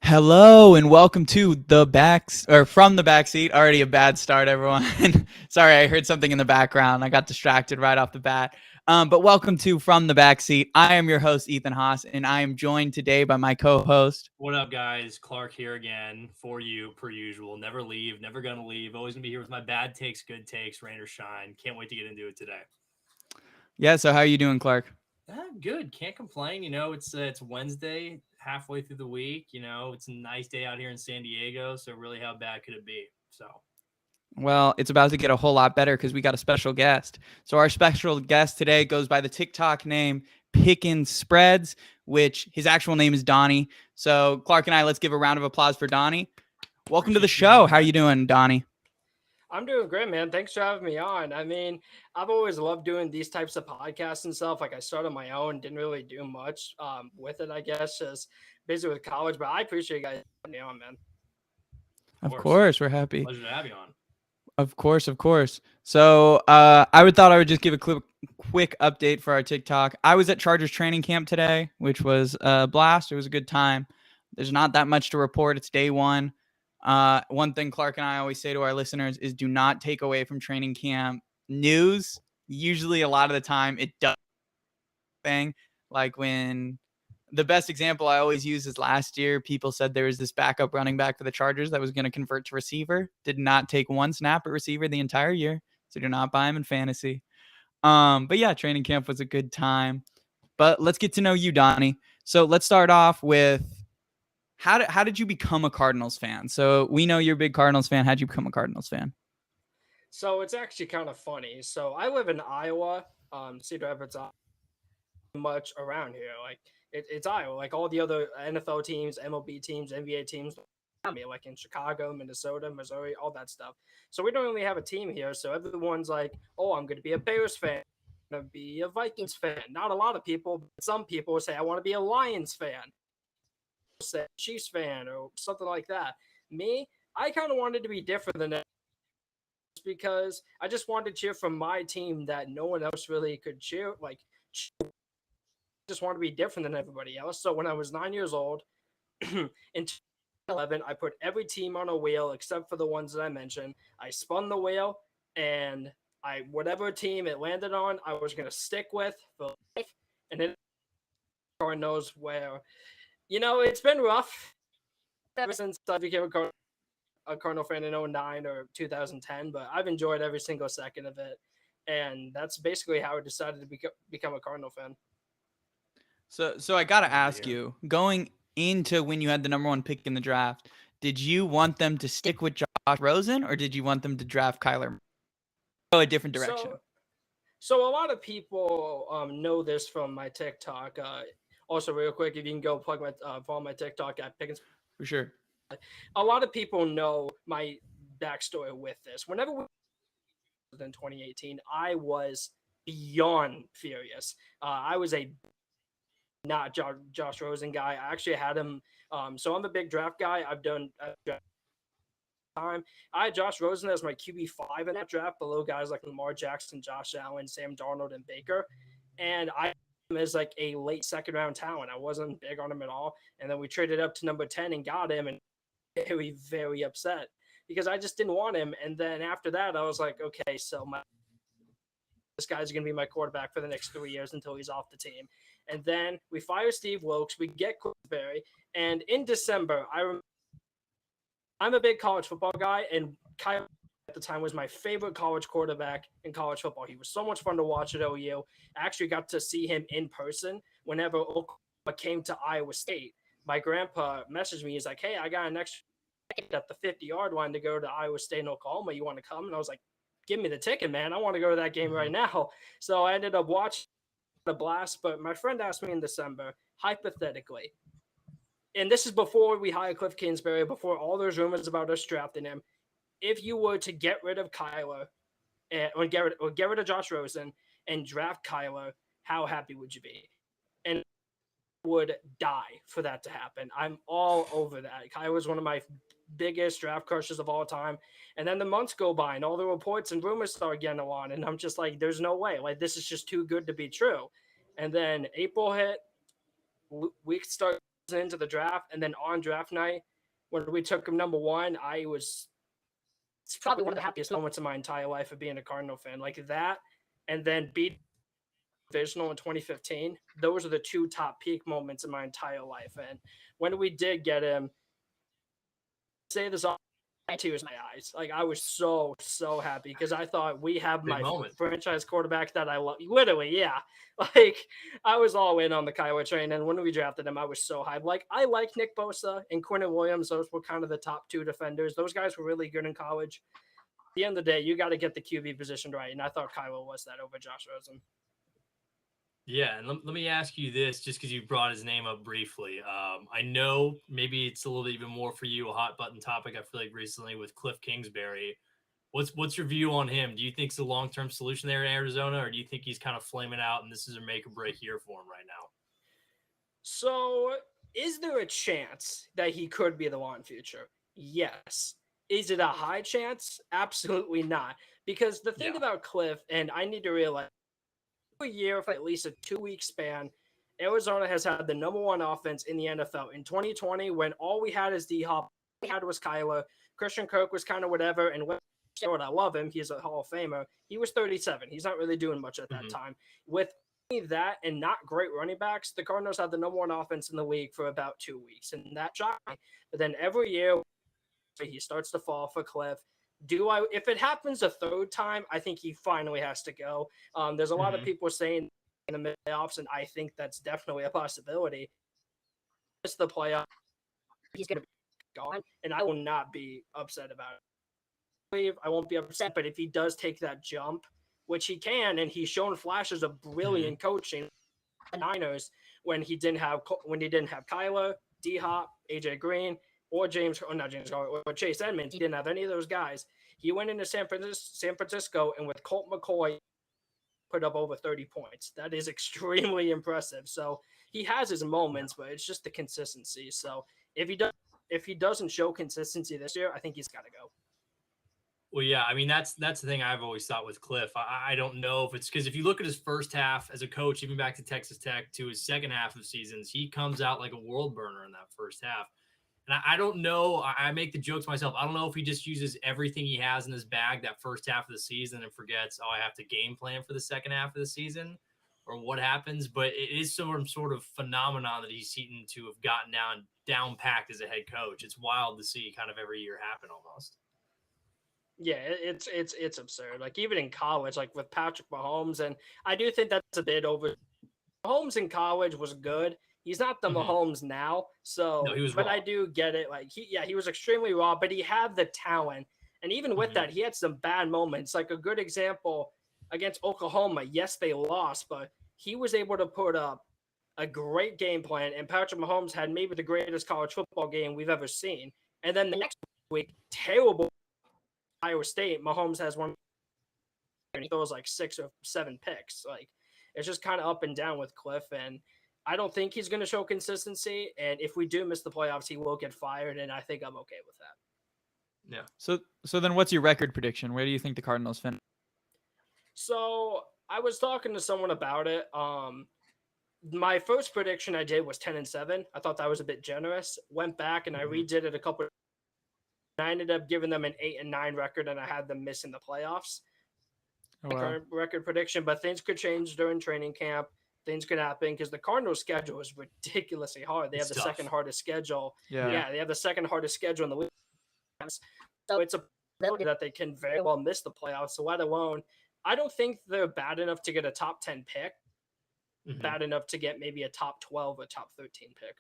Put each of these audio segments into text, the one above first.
Hello and welcome to from the backseat. Already a bad start, everyone. Sorry, I heard something in the background. I got distracted right off the bat. But welcome to From the Backseat. I am your host, Ethan Haas, and I am joined today by my co-host. What up, guys? Clark here again for you, per usual. Never leave, never gonna leave. Always gonna be here with my bad takes, good takes, rain or shine. Can't wait to get into it today. Yeah, so how are you doing, Clark? Good. Can't complain. It's Wednesday, halfway through the week. It's a nice day out here in San Diego. So really, how bad could it be? So Well, it's about to get a whole lot better because we got a special guest. So our special guest today goes by the TikTok name PicknSpreads, which his actual name is Donnie. So Clark and I, let's give a round of applause for Donnie. Welcome to the show. How are you doing, Donnie? I'm doing great, man. Thanks for having me on. I mean, I've always loved doing these types of podcasts and stuff. Like I started my own, didn't really do much with it, I guess, just busy with college. But I appreciate you guys having me on, man. Of course, we're happy. Pleasure to have you on. Of course. So I thought I would just give a quick update for our TikTok. I was at Chargers training camp today, which was a blast. It was a good time. There's not that much to report. It's day one. One thing Clark and I always say to our listeners is do not take away from training camp news. Usually a lot of the time it does thing. Like when the best example I always use is last year, people said there was this backup running back for the Chargers that was going to convert to receiver. Did not take one snap at receiver the entire year. So do not buy him in fantasy. But yeah, training camp was a good time. But let's get to know you, Donnie. So let's start off with how did you become a Cardinals fan? So we know you're a big Cardinals fan. How'd you become a Cardinals fan? So it's actually kind of funny. So I live in Iowa, Cedar Rapids, much around here. Like it's Iowa. Like all the other NFL teams, MLB teams, NBA teams, like in Chicago, Minnesota, Missouri, all that stuff. So we don't really have a team here. So everyone's like, "Oh, I'm going to be a Bears fan. I'm going to be a Vikings fan." Not a lot of people, but some people say, "I want to be a Lions fan." Say Chiefs fan or something like that. Me, I kind of wanted to be different than that because I just wanted to cheer for my team that no one else really could cheer. Just wanted to be different than everybody else. So when I was 9 years old, in 2011, I put every team on a wheel except for the ones that I mentioned. I spun the wheel, and whatever team it landed on, I was gonna stick with for life. And then Carr knows where. It's been rough ever since I became a Cardinal fan in 09 or 2010, but I've enjoyed every single second of it. And that's basically how I decided to become a Cardinal fan. So I got to ask you, going into when you had the number one pick in the draft, did you want them to stick with Josh Rosen or did you want them to draft Kyler? Go a different direction. So a lot of people know this from my TikTok. Also, real quick, if you can go follow my TikTok at PicknSpreads. For sure. A lot of people know my backstory with this. Whenever we in 2018, I was beyond furious. I was a not Josh Rosen guy. I actually had him. So I'm a big draft guy. I've done time. I had Josh Rosen as my QB5 in that draft, below guys like Lamar Jackson, Josh Allen, Sam Darnold, and Baker. And I him as like a late second round talent. I wasn't big on him at all. And then we traded up to number 10 and got him, and very, very upset because I just didn't want him. And then after that, I was like, okay, so this guy's going to be my quarterback for the next 3 years until he's off the team. And then we fire Steve Wilkes, we get Queensberry, and in December, I'm a big college football guy, and Kyle at the time was my favorite college quarterback in college football. He was so much fun to watch at OU. I actually got to see him in person whenever Oklahoma came to Iowa State. My grandpa messaged me. He's like, "Hey, I got an extra at the 50-yard line to go to Iowa State and Oklahoma. You want to come?" And I was like, "Give me the ticket, man. I want to go to that game right now." So I ended up watching the blast. But my friend asked me in December, hypothetically, and this is before we hired Cliff Kingsbury, before all those rumors about us drafting him, if you were to get rid of Kyler or get rid of Josh Rosen and draft Kyler, how happy would you be? And I would die for that to happen. I'm all over that. Kyler was one of my biggest draft crushes of all time. And then the months go by and all the reports and rumors start getting along. And I'm just like, there's no way. Like, this is just too good to be true. And then April hit, week start into the draft, and then on draft night when we took him number 1, it's probably one of the happiest moments of my entire life of being a Cardinal fan. Like that, and then beat divisional in 2015. Those are the 2 top peak moments in my entire life. And when we did get him, say this all, tears in my eyes. Like I was so happy because I thought we have Big my moment. franchise quarterback that I love. Literally, yeah. Like I was all in on the Kyler train, and when we drafted him, I was so hyped. Like I like Nick Bosa and Quinnen Williams; those were kind of the top 2 defenders. Those guys were really good in college. At the end of the day, you got to get the QB position right, and I thought Kyler was that over Josh Rosen. Yeah, and let me ask you this, just because you brought his name up briefly. I know maybe it's a little bit even more for you, a hot button topic. I feel like recently with Cliff Kingsbury. What's your view on him? Do you think it's a long-term solution there in Arizona, or do you think he's kind of flaming out and this is a make or break year for him right now? So, is there a chance that he could be the long future? Yes. Is it a high chance? Absolutely not. Because the thing about Cliff, and I need to realize, a year for at least a 2-week span, Arizona has had the number 1 offense in the NFL. In 2020, when all we had is D-Hop, all we had was Kyler, Christian Kirk was kind of whatever, and what I love him, he's a Hall of Famer. He was 37. He's not really doing much at that time. With that and not great running backs, the Cardinals had the number 1 offense in the league for about 2 weeks, and that shocked me. But then every year, he starts to fall for Cliff. If it happens a 3rd time, I think he finally has to go. There's a lot of people saying in the playoffs, and I think that's definitely a possibility. It's the playoff. He's going to be gone, and I will not be upset about it. I won't be upset, but if he does take that jump, which he can, and he's shown flashes of brilliant coaching, the Niners when he didn't have Kyler, D-Hop, AJ Green, or Chase Edmonds. He didn't have any of those guys. He went into San Francisco, and with Colt McCoy, put up over 30 points. That is extremely impressive. So he has his moments, but it's just the consistency. So if he doesn't show consistency this year, I think he's got to go. Well, yeah, I mean, that's the thing I've always thought with Cliff. I don't know if it's because if you look at his first half as a coach, even back to Texas Tech, to his second half of seasons, he comes out like a world burner in that first half. And I don't know. I make the jokes myself. I don't know if he just uses everything he has in his bag that first half of the season and forgets, I have to game plan for the second half of the season, or what happens. But it is some sort of phenomenon that he's seemed to have gotten down packed as a head coach. It's wild to see kind of every year happen almost. Yeah, it's absurd. Like even in college, like with Patrick Mahomes, and I do think that's a bit over. Mahomes in college was good. He's not the Mahomes now. So, no, he was but raw. I do get it. Like he was extremely raw, but he had the talent. And even with that, he had some bad moments. Like a good example against Oklahoma. Yes, they lost, but he was able to put up a great game plan. And Patrick Mahomes had maybe the greatest college football game we've ever seen. And then the next week, terrible Iowa State. Mahomes has one, and he throws like 6 or 7 picks. Like it's just kind of up and down with Cliff, and I don't think he's going to show consistency. And if we do miss the playoffs, he will get fired, and I think I'm okay with that. Yeah. So then what's your record prediction? Where do you think the Cardinals finish? So I was talking to someone about it. My first prediction I did was 10-7. I thought that was a bit generous. Went back and I redid it a couple. I ended up giving them an 8-9 record, and I had them missing the playoffs. Current record prediction, but things could change during training camp. Things could happen because the Cardinals' schedule is ridiculously hard. They have the second hardest schedule. Yeah, they have the second hardest schedule in the league. So it's a possibility that they can very well miss the playoffs. So let alone, I don't think they're bad enough to get a top 10 pick. Bad enough to get maybe a top 12 or top 13 pick.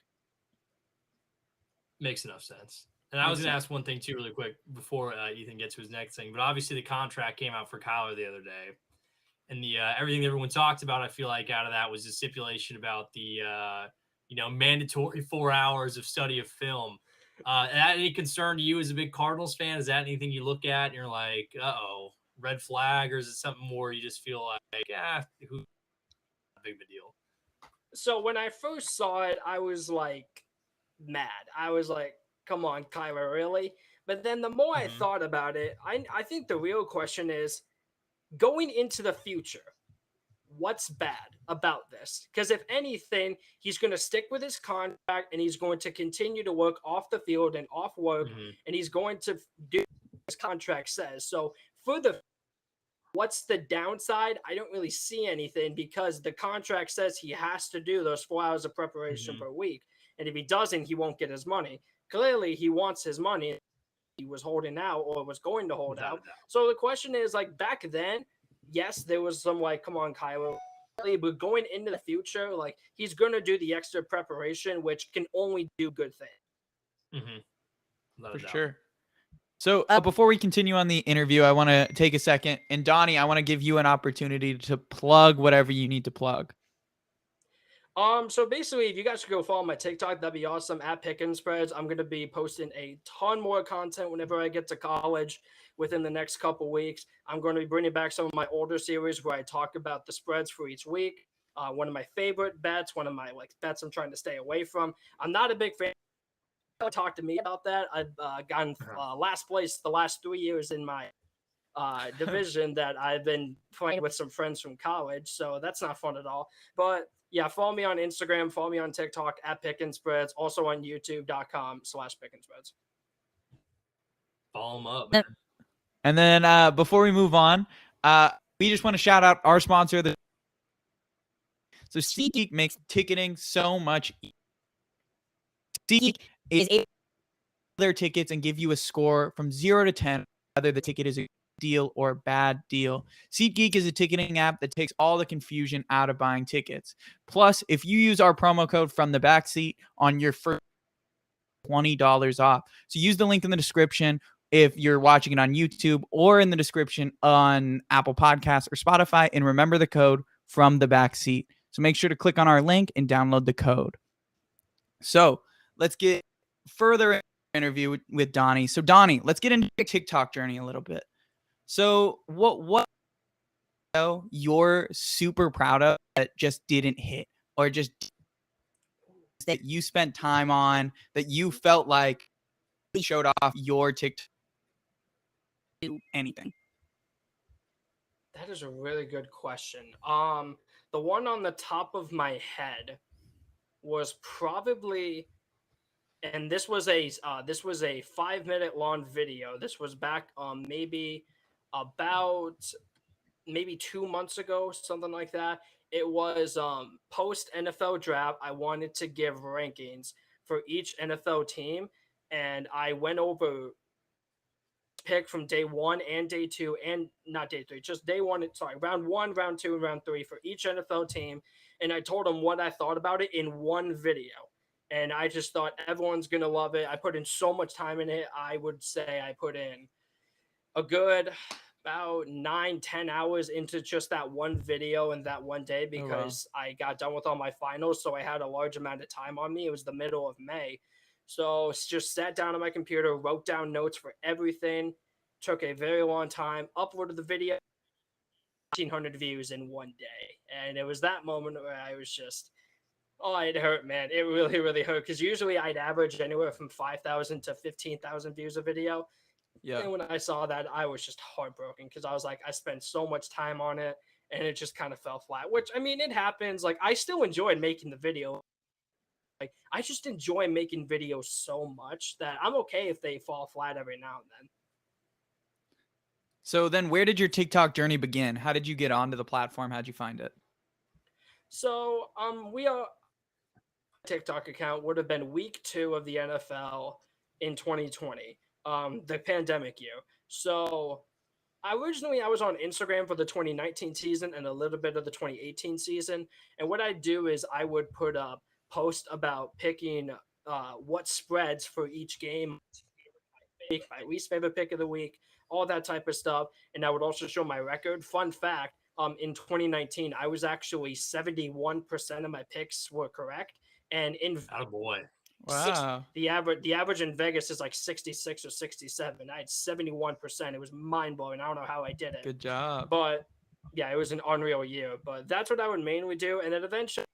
Makes enough sense. And I was going to ask one thing too, really quick, before Ethan gets to his next thing. But obviously, the contract came out for Kyler the other day, and the everything everyone talked about, I feel like out of that was the stipulation about the mandatory 4 hours of study of film. That any concern to you as a big Cardinals fan? Is that anything you look at and you're like, red flag, or is it something more you just feel like, who big of a deal? So when I first saw it, I was like mad. I was like, come on, Kyler, really? But then the more I thought about it, I think the real question is, going into the future, what's bad about this? Because if anything, he's going to stick with his contract and he's going to continue to work off the field and off work, and he's going to do what his contract says. So for the what's the downside? I don't really see anything because the contract says he has to do those 4 hours of preparation per week. And if he doesn't, he won't get his money. Clearly, he wants his money. He was holding out or was going to hold out. So the question is, like, back then, yes, there was some like, come on, Kylo. But going into the future, like, he's going to do the extra preparation, which can only do good things. For sure. So before we continue on the interview, I want to take a second. And Donnie, I want to give you an opportunity to plug whatever you need to plug. So basically, if you guys could go follow my TikTok, that'd be awesome. At PicknSpreads, I'm gonna be posting a ton more content whenever I get to college within the next couple weeks. I'm going to be bringing back some of my older series where I talk about the spreads for each week. One of my favorite bets, one of my bets I'm trying to stay away from. I'm not a big fan. Talk to me about that. I've gotten last place the last 3 years in my division that I've been playing with some friends from college, so that's not fun at all. But yeah, follow me on Instagram, follow me on TikTok at PicknSpreads, also on YouTube.com/PicknSpreads. Follow them up, man. And then before we move on, we just want to shout out our sponsor. So SeatGeek makes ticketing so much easier. SeatGeek is able to their tickets and give you a score from 0 to 10, whether the ticket is a deal or a bad deal. SeatGeek is a ticketing app that takes all the confusion out of buying tickets. Plus, if you use our promo code from the Backseat on your first $20 off. So use the link in the description if you're watching it on YouTube, or in the description on Apple Podcasts or Spotify, and remember the code from the Backseat. So make sure to click on our link and download the code. So let's get further interview with Donnie. So Donnie, let's get into your TikTok journey a little bit. So what you're super proud of that just didn't hit, or just that you spent time on, that you felt like showed off your TikTok? Anything? That is a really good question. The one on the top of my head was probably, and this was a 5-minute long video. This was back maybe 2 months ago, something like that. It was post NFL draft. I wanted to give rankings for each NFL team, and I went over pick from day 1 and day 2, and not day 3, just day 1. Sorry, round 1, round 2, and round 3 for each NFL team. And I told them what I thought about it in one video. And I just thought everyone's going to love it. I put in so much time in it. I would say I put in a good about 9-10 hours into just that one video and that one day, because I got done with all my finals. So I had a large amount of time on me. It was the middle of May. So just sat down on my computer, wrote down notes for everything. Took a very long time, uploaded the video, 1,500 views in one day. And it was that moment where I was just, oh, it hurt, man. It really, really hurt. Because usually I'd average anywhere from 5,000 to 15,000 views a video. Yeah. And when I saw that, I was just heartbroken, because I was like, I spent so much time on it, and it just kind of fell flat. Which, I mean, it happens. Like, I still enjoyed making the video. Like, I just enjoy making videos so much that I'm okay if they fall flat every now and then. So then where did your TikTok journey begin? How did you get onto the platform? How'd you find it? So, we are TikTok account would have been week 2 of the NFL in 2020, the pandemic year. So I was on Instagram for the 2019 season and a little bit of the 2018 season. And what I do is I would put up post about picking what spreads for each game, my least favorite pick of the week, all that type of stuff. And I would also show my record. Fun fact, in 2019, I was actually 71% of my picks were correct. And in wow, the average in Vegas is like 66 or 67. I had 71%. It was mind blowing. I don't know how I did it. Good job. But yeah, it was an unreal year. But that's what I would mainly do. And then eventually,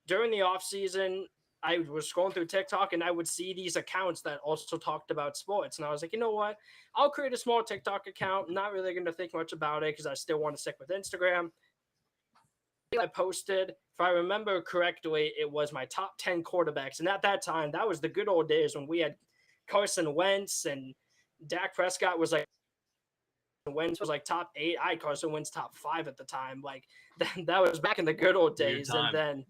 during the off season, I was scrolling through TikTok and I would see these accounts that also talked about sports. And I was like, you know what? I'll create a small TikTok account. I'm not really going to think much about it because I still want to stick with Instagram. I posted, if I remember correctly, it was my top 10 quarterbacks. And at that time, that was the good old days when we had Carson Wentz and Dak Prescott was like top 8. I had Carson Wentz top 5 at the time. Like that was back in the good old days. And then,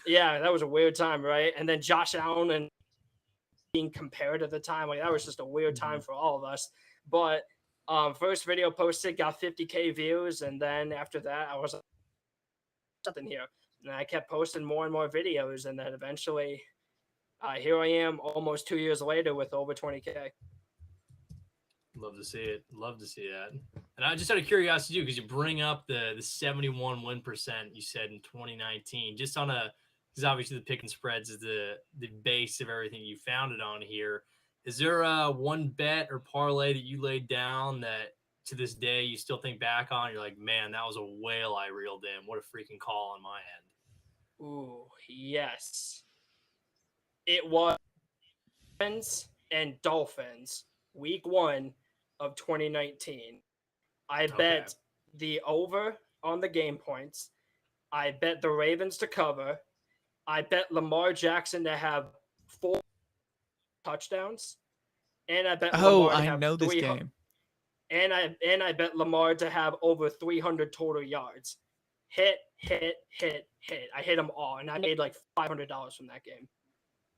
yeah, that was a weird time, right? And then Josh Allen and being compared at the time, like that was just a weird time for all of us. But first video posted got 50K views, and then after that, I was like, something here, and I kept posting more and more videos, and then eventually, here I am, almost 2 years later with over 20K. Love to see it. Love to see that. And I just out of curiosity too, because you bring up the 71 win percent you said in 2019, just on because obviously the pick and spreads is the base of everything you founded on here. Is there one bet or parlay that you laid down that to this day you still think back on? You're like, man, that was a whale I reeled in. What a freaking call on my end. Ooh, yes. It was Dolphins and Dolphins, week 1 of 2019. I bet the over on the game points. I bet the Ravens to cover. I bet Lamar Jackson to have 4 touchdowns. And I bet Lamar to have know this game. And I bet Lamar to have over 300 total yards. Hit. I hit them all, and I made like $500 from that game.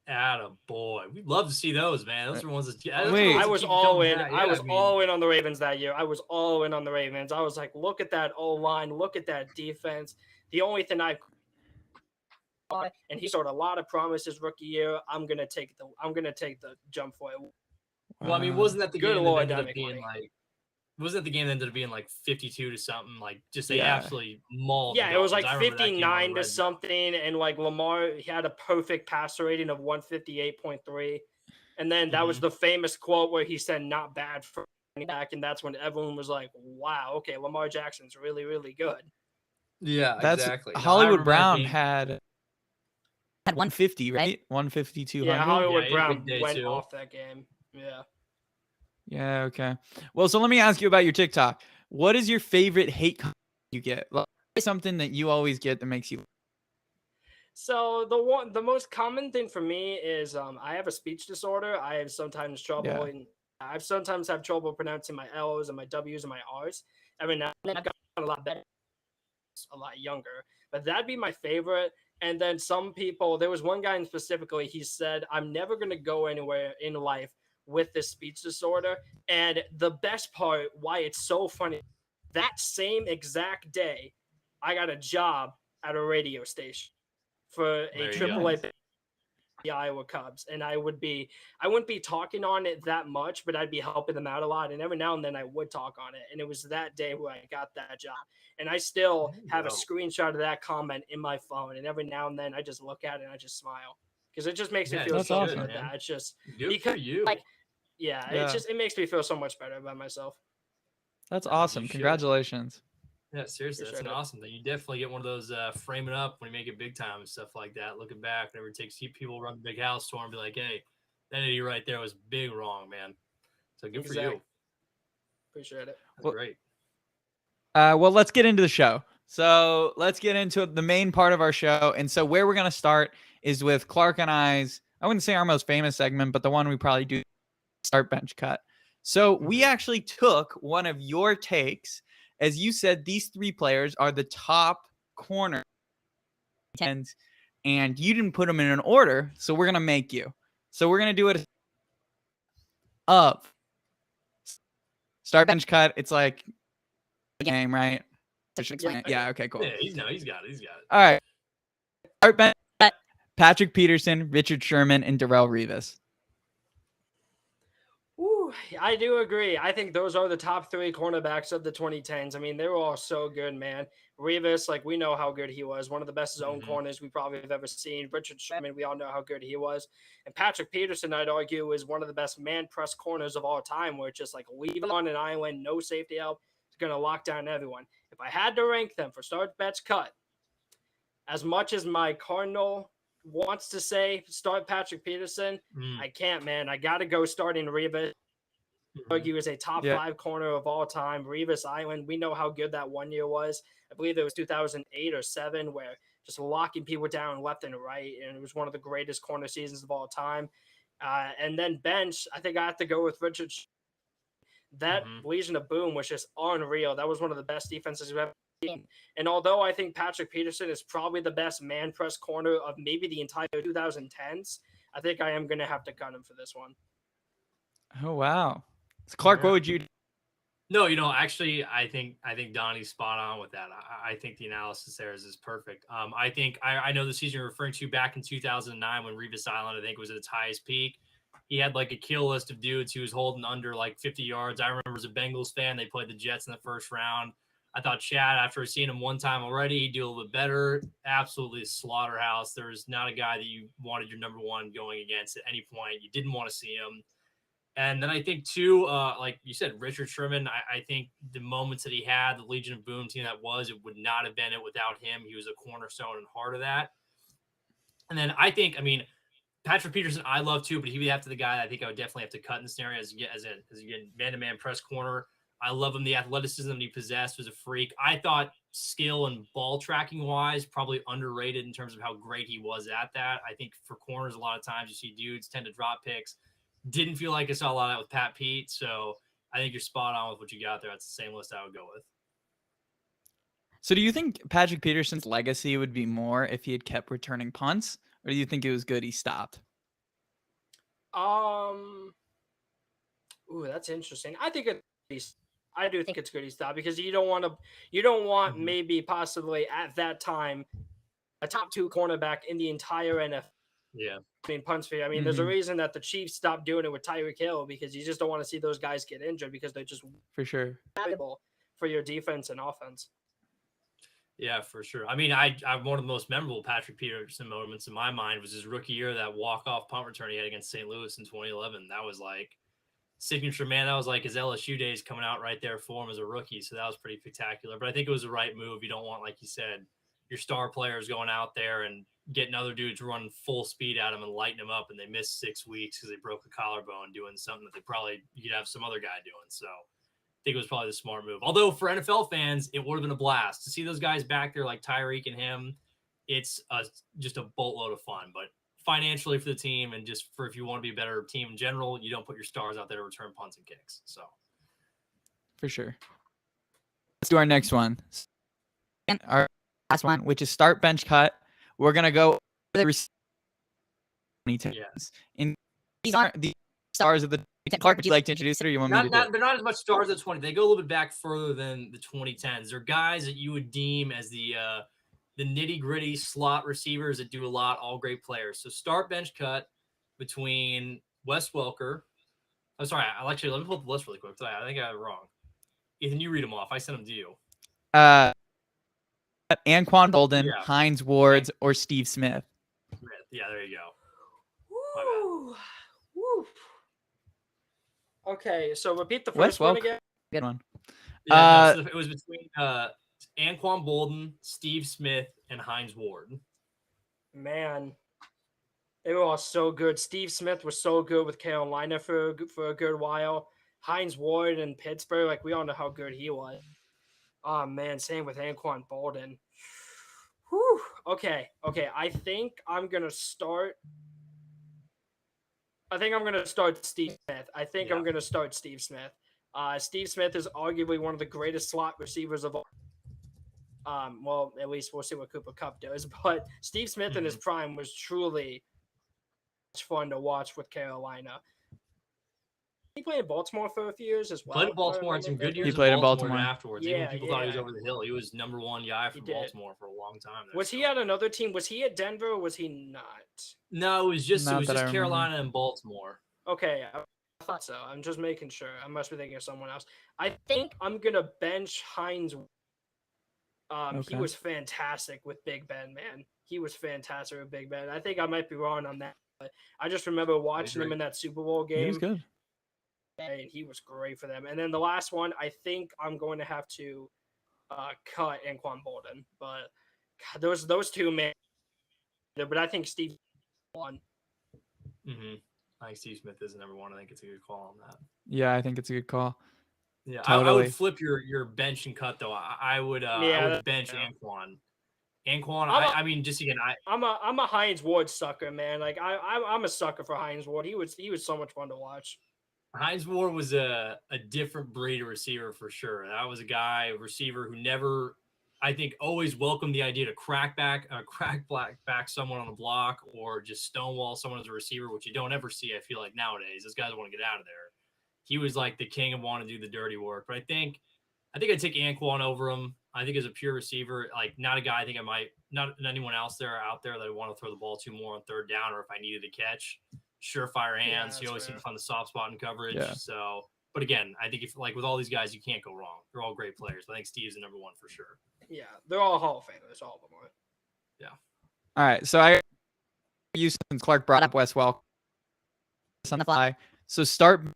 Atta boy, we'd love to see those, man. Those are ones that. I was all in. I was all in on the Ravens that year. I was all in on the Ravens. I was like, look at that O line, look at that defense. The only thing and he showed a lot of promise his rookie year. I'm gonna take the jump for it. Well, I mean, wasn't that the Good game Lord, that ended up being like? Wasn't that the game that ended up being like 52 to something? Like just they absolutely mauled. Yeah, it was like 59 to something, and like Lamar, he had a perfect passer rating of 158.3, and then that was the famous quote where he said, "Not bad for running back," and that's when everyone was like, "Wow, okay, Lamar Jackson's really, really good." Yeah, that's exactly. Hollywood Brown had 150, right? 150, 200. Yeah, Hollywood Brown went off that game. Yeah. Yeah, okay. Well, so let me ask you about your TikTok. What is your favorite hate comment you get? Like, something that you always get that makes you. So the most common thing for me is I have a speech disorder. I have sometimes trouble I've sometimes have trouble pronouncing my L's and my W's and my R's. Every now and then I've gotten a lot better, a lot younger. But that'd be my favorite. And then some people, there was one guy specifically, he said, "I'm never gonna go anywhere in life with this speech disorder." And the best part, why it's so funny, that same exact day, I got a job at a radio station for a AAA the Iowa Cubs, and I wouldn't be talking on it that much, but I'd be helping them out a lot, and every now and then I would talk on it. And it was that day where I got that job, and I still have a screenshot of that comment in my phone, and every now and then I just look at it and I just smile because it just makes me feel so good. That it's just because you. It makes me feel so much better about myself. That's awesome. Congratulations. Yeah, seriously, that's an awesome thing. You definitely get one of those frame it up when you make it big time and stuff like that. Looking back, whenever it takes people run the big house tour and be like, "Hey, that idiot right there was big wrong, man." So good for you. Appreciate it. That's great. Well, let's get into the show. So let's get into the main part of our show. And so where we're gonna start is with Clark and I's. I wouldn't say our most famous segment, but the one we probably do, start bench cut. So we actually took one of your takes. As you said, these 3 players are the top corner, and you didn't put them in an order, so we're going to make you. So we're going to do it up. Start bench cut. It's like a game, right? Yeah, okay, cool. Yeah, he's got it. All right. Start bench cut. Patrick Peterson, Richard Sherman, and Darrelle Revis. Ooh, I do agree. I think those are the top 3 cornerbacks of the 2010s. I mean, they were all so good, man. Revis, like, we know how good he was. One of the best zone corners we probably have ever seen. Richard Sherman, we all know how good he was. And Patrick Peterson, I'd argue, is one of the best man press corners of all time, where it's just like leave it on an island, no safety help. It's going to lock down everyone. If I had to rank them for start, bench, cut, as much as my Cardinal wants to say start Patrick Peterson, I can't, man. I got to go starting Revis. He was a top 5 corner of all time. Revis Island, we know how good that one year was. I believe it was 2008 or 7, where just locking people down left and right, and it was one of the greatest corner seasons of all time. And then bench, I think I have to go with Richard. That Legion of Boom was just unreal. That was one of the best defenses we've ever seen. And although I think Patrick Peterson is probably the best man press corner of maybe the entire 2010s, I think I am going to have to cut him for this one. Oh, wow. So Clark, what would you do? No, actually, I think Donnie's spot on with that. I think the analysis there is perfect. I know the season you're referring to back in 2009 when Revis Island, I think, was at its highest peak. He had like a kill list of dudes he was holding under like 50 yards. I remember as a Bengals fan, they played the Jets in the first round. I thought Chad, after seeing him one time already, he'd do a little bit better. Absolutely slaughterhouse. There's not a guy that you wanted your number one going against at any point. You didn't want to see him. And then I think, too, like you said, Richard Sherman, I think the moments that he had, the Legion of Boom team it would not have been it without him. He was a cornerstone and heart of that. And then I think, Patrick Peterson, I love too, but he would have to the guy I think I would definitely have to cut in this scenario as a man-to-man press corner. I love him. The athleticism he possessed was a freak. I thought skill and ball tracking wise, probably underrated in terms of how great he was at that. I think for corners, a lot of times you see dudes tend to drop picks. Didn't feel like I saw a lot of that with Pat Pete. So I think you're spot on with what you got there. That's the same list I would go with. So do you think Patrick Peterson's legacy would be more if he had kept returning punts? Or do you think it was good he stopped? Ooh, that's interesting. I do think it's good he stopped because you don't want maybe possibly at that time a top 2 cornerback in the entire NFL. Yeah. Punts for you. There's a reason that the Chiefs stopped doing it with Tyreek Hill because you just don't want to see those guys get injured because they're just for sure valuable for your defense and offense. Yeah, for sure. I one of the most memorable Patrick Peterson moments in my mind was his rookie year, that walk-off punt return he had against St. Louis in 2011. That was like signature, man. That was like his LSU days coming out right there for him as a rookie. So that was pretty spectacular. But I think it was the right move. You don't want, like you said, your star players going out there and getting other dudes running full speed at him and lighting him up, and they missed 6 weeks because they broke a collarbone doing something that you could have some other guy doing. So I think it was probably the smart move. Although for NFL fans, it would have been a blast to see those guys back there like Tyreek and him. It's just a boatload of fun. But financially for the team and just for if you want to be a better team in general, you don't put your stars out there to return punts and kicks. So for sure. Let's do our next one. Our last one, which is start, bench, cut. We're gonna go the 2010s. Yes. And these aren't the stars of the Clark. Would you like to introduce it, or you want me to do it? They're not as much stars as 20. They go a little bit back further than the 2010s. They're guys that you would deem as the nitty-gritty slot receivers that do a lot, all great players. So start, bench, cut between Wes Welker. I'm sorry, let me pull up the list really quick. I think I got it wrong. Ethan, you read them off. I sent them to you. Anquan Bolden, Hines Ward, or Steve Smith. Yeah, there you go. Woo. Okay, so repeat the first one again. Good one. Yeah, it was between Anquan Bolden, Steve Smith, and Hines Ward. Man, they were all so good. Steve Smith was so good with Carolina for a good while. Hines Ward in Pittsburgh, like we all know how good he was. Oh man, same with Anquan Bolden. Whew. Okay. I think I'm gonna start Steve Smith. Steve Smith is arguably one of the greatest slot receivers of all. Well, at least we'll see what Cooper Kupp does. But Steve Smith in his prime was truly fun to watch with Carolina. He played in Baltimore for a few years as well. Played in Baltimore, had some good years. He played in Baltimore afterwards. Even people thought he was over the hill. He was number one guy for Baltimore for a long time. Was he at another team? Was he at Denver or was he not? No, it was just Carolina and Baltimore. Okay, I thought so. I'm just making sure. I must be thinking of someone else. I think I'm gonna bench Hines. He was fantastic with Big Ben, man. He was fantastic with Big Ben. I think I might be wrong on that, but I just remember watching him in that Super Bowl game. He was good. And he was great for them. And then the last one, I think I'm going to have to cut Anquan Bolden. But God, those two, man. But I think Steve won. I think Steve Smith is number one. I think it's a good call on that. Yeah, I think it's a good call. Yeah, Totally. I would flip your bench and cut though. I would bench Anquan. I mean, just again, I'm a Hines Ward sucker, man. Like I'm a sucker for Hines Ward. He was so much fun to watch. Hines Ward was a different breed of receiver for sure. That was a receiver who never, I think, always welcomed the idea to crack back someone on the block or just stonewall someone as a receiver, which you don't ever see. I feel like nowadays, those guys want to get out of there. He was like the king of wanting to do the dirty work. But I think I'd take Anquan over him. I think as a pure receiver, like not a guy I think I might, not anyone else out there that I want to throw the ball to more on third down or if I needed a catch. Surefire hands. He always seems to find the soft spot in coverage. Yeah. So, but again, I think if like with all these guys, you can't go wrong. They're all great players. I think Steve's the number one for sure. Yeah, they're all Hall of Famers. All of them are. Yeah. All right. So I use since Clark brought up Wes Welker on the fly. So start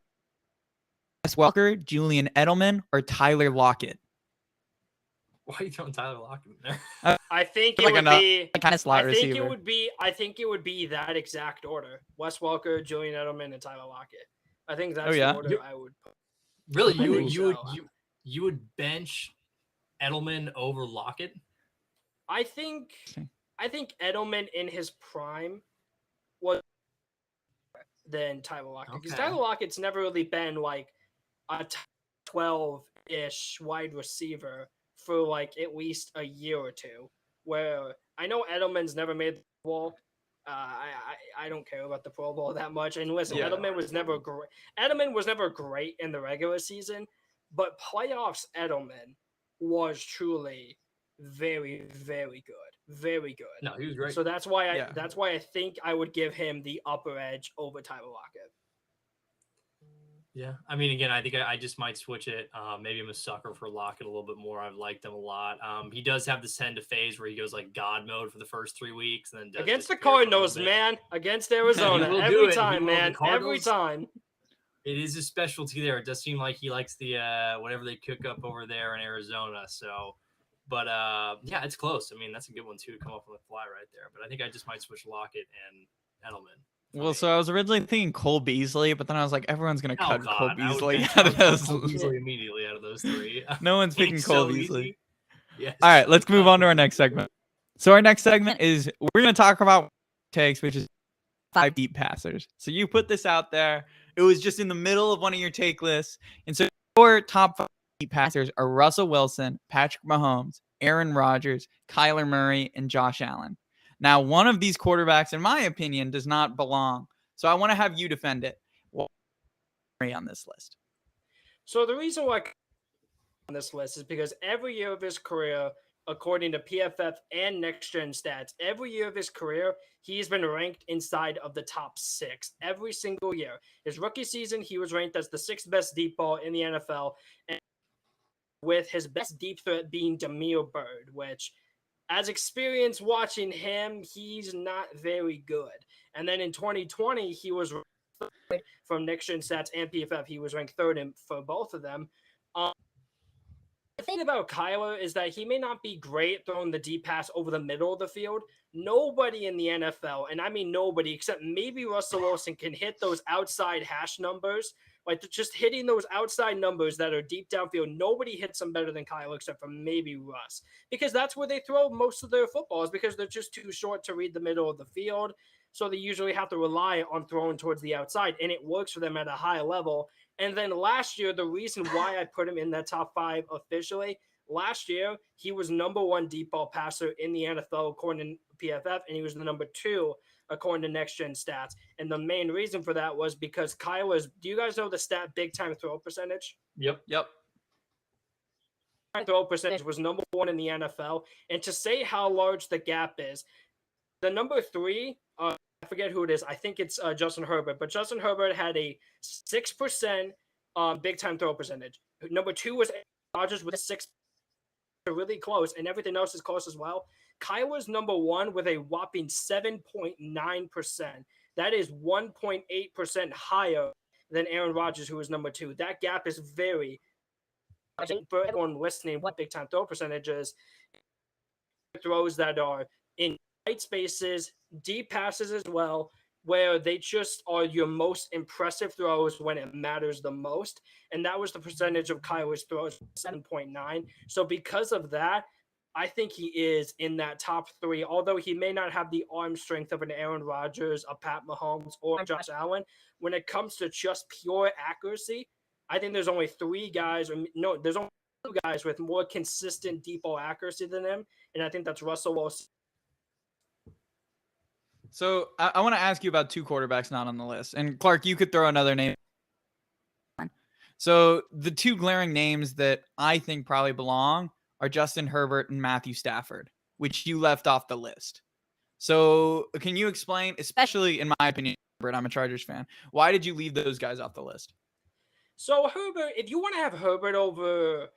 Wes Welker, Julian Edelman, or Tyler Lockett. Why are you throwing Tyler Lockett in there? I think it would be kind of slot receiver. I think it would be that exact order: Wes Welker, Julian Edelman, and Tyler Lockett. I think that's the order I would put. Really, you would bench Edelman over Lockett? I think Edelman in his prime was than Tyler Lockett because Tyler Lockett's never really been like a 12-ish wide receiver for like at least a year or two, where I know Edelman's never made the Pro Bowl. I don't care about the Pro Bowl that much. And listen, Edelman was never great. Edelman was never great in the regular season, but playoffs Edelman was truly very, very good. Very good. No, he was great. So that's why I think I would give him the upper edge over Tyler Lockett. Yeah, I mean, again, I think I just might switch it. Maybe I'm a sucker for Lockett a little bit more. I've liked him a lot. He does have this tend to phase where he goes like God mode for the first 3 weeks, and then does against the Cardinals, man, against Arizona, every time, man, every time. It is a specialty there. It does seem like he likes the whatever they cook up over there in Arizona. So, but yeah, it's close. I mean, that's a good one too to come up on the fly right there. But I think I just might switch Lockett and Edelman. Well, so I was originally thinking Cole Beasley, but then I was like, everyone's going to cut Cole Beasley out of those. Beasley immediately out of those three. No one's picking Cole Beasley. Yes. All right, let's move on to our next segment. So our next segment is we're going to talk about takes, which is 5 deep passers. So you put this out there. It was just in the middle of one of your take lists. And so your top 5 deep passers are Russell Wilson, Patrick Mahomes, Aaron Rodgers, Kyler Murray, and Josh Allen. Now, one of these quarterbacks, in my opinion, does not belong. So I want to have you defend it. Why on this list? So the reason why on this list is because every year of his career, according to PFF and Next Gen Stats, every year of his career, he's been ranked inside of the top 6 every single year. His rookie season, he was ranked as the 6th best deep ball in the NFL, and with his best deep threat being Damiere Byrd, which, as experience watching him, he's not very good. And then in 2020, he was ranked from Next Gen Stats and PFF. He was ranked 3rd for both of them. The thing about Kyler is that he may not be great throwing the deep pass over the middle of the field. Nobody in the NFL, and I mean nobody except maybe Russell Wilson, can hit those outside hash numbers. Like just hitting those outside numbers that are deep downfield. Nobody hits them better than Kyler except for maybe Russ. Because that's where they throw most of their footballs because they're just too short to read the middle of the field. So they usually have to rely on throwing towards the outside, and it works for them at a high level. And then last year, the reason why I put him in that top 5 officially, last year, he was number 1 deep ball passer in the NFL according to PFF, and he was the number 2 according to Next Gen Stats. And the main reason for that was because Kyler's, do you guys know the stat big time throw percentage? Yep. Throw percentage was number 1 in the NFL. And to say how large the gap is, the number 3, I forget who it is. I think it's Justin Herbert, but Justin Herbert had a 6% big time throw percentage. Number 2 was Rodgers with a 6%, really close, and everything else is close as well. Kyler's number 1 with a whopping 7.9%. That is 1.8% higher than Aaron Rodgers, who is number 2. That gap is very. I think for everyone listening, what big time throw percentage is, throws that are in tight spaces, deep passes as well, where they just are your most impressive throws when it matters the most. And that was the percentage of Kyler's throws, 7.9. So because of that, I think he is in that top 3, although he may not have the arm strength of an Aaron Rodgers, a Pat Mahomes, or Josh Allen. When it comes to just pure accuracy, I think there's only 3 guys, there's only 2 guys with more consistent deep ball accuracy than him, and I think that's Russell Wilson. So I want to ask you about 2 quarterbacks not on the list. And Clark, you could throw another name. So the 2 glaring names that I think probably belong are Justin Herbert and Matthew Stafford, which you left off the list. So can you explain, especially in my opinion, Herbert, I'm a Chargers fan, why did you leave those guys off the list? So Herbert, if you want to have Herbert over,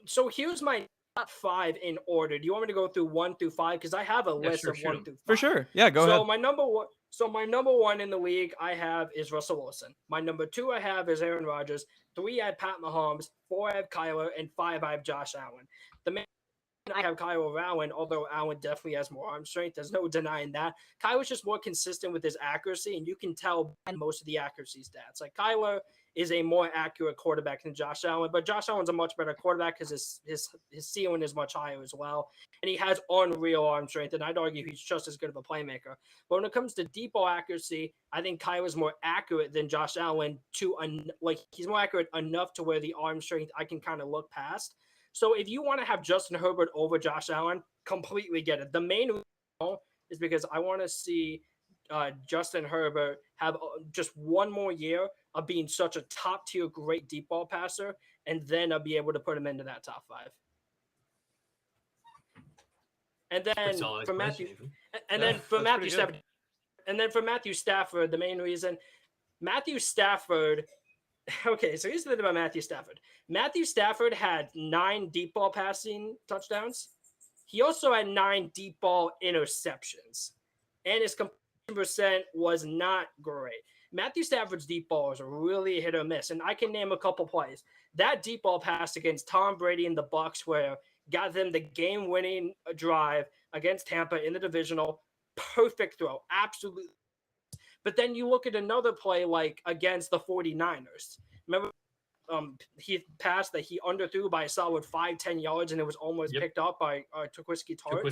so here's my top 5 in order. Do you want me to go through 1 through 5? Because I have a list of 1 through 5. For sure. Yeah, go ahead. My number one in the league I have is Russell Wilson. My number 2 I have is Aaron Rodgers. 3 I have Pat Mahomes. 4 I have Kyler, and 5 I have Josh Allen. The main I have Kyler Allen, although Allen definitely has more arm strength. There's no denying that. Kyler's just more consistent with his accuracy, and you can tell by most of the accuracy stats. Like Kyler is a more accurate quarterback than Josh Allen, but Josh Allen's a much better quarterback because his ceiling is much higher as well, and he has unreal arm strength, and I'd argue he's just as good of a playmaker. But when it comes to deep ball accuracy, I think Kyler's more accurate than Josh Allen he's more accurate enough to where the arm strength I can kind of look past. So if you want to have Justin Herbert over Josh Allen, completely get it. The main reason is because I want to see Justin Herbert have just one more year of being such a top-tier great deep ball passer, and then I'll be able to put him into that top 5. And then for Matthew Stafford, the main reason Matthew Stafford. Okay, so here's the thing about Matthew Stafford. Matthew Stafford had 9 deep ball passing touchdowns. He also had 9 deep ball interceptions, and his completion percent was not great. Matthew Stafford's deep ball is really hit or miss, and I can name a couple plays. That deep ball pass against Tom Brady and the Bucs, where got them the game-winning drive against Tampa in the divisional, perfect throw, absolutely. But then you look at another play like against the 49ers. Remember, he passed that he underthrew by a solid 5-10 yards, and it was almost picked up by Trubisky Tart.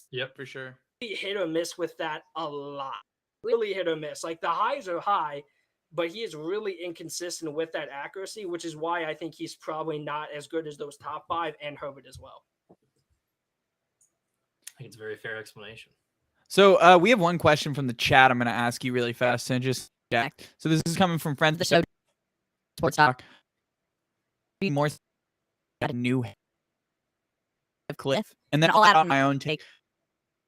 Yep, for sure. He hit or miss with that a lot. Really hit or miss. Like the highs are high, but he is really inconsistent with that accuracy, which is why I think he's probably not as good as those top 5 and Herbert as well. I think it's a very fair explanation. So we have one question from the chat I'm going to ask you really fast and just Jack. So this is coming from friends of the show, Sports Talk. Be more new Cliff, and then I'll add on my own take.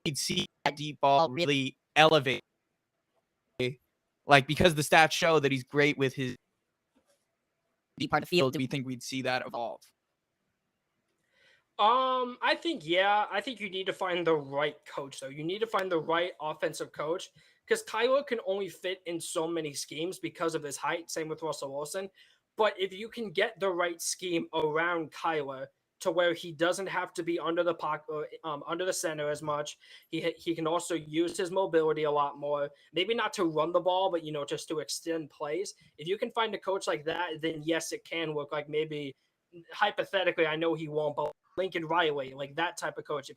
You'd see that deep ball really elevate, like because the stats show that he's great with his deep part of the field. Do we think we'd see that evolve? I think you need to find the right coach, though. You need to find the right offensive coach because Kyler can only fit in so many schemes because of his height. Same with Russell Wilson. But if you can get the right scheme around Kyler to where he doesn't have to be under the pocket, under the center as much, he can also use his mobility a lot more. Maybe not to run the ball, but just to extend plays. If you can find a coach like that, then yes, it can work. Like maybe hypothetically, I know he won't, but Lincoln Riley, like that type of coach,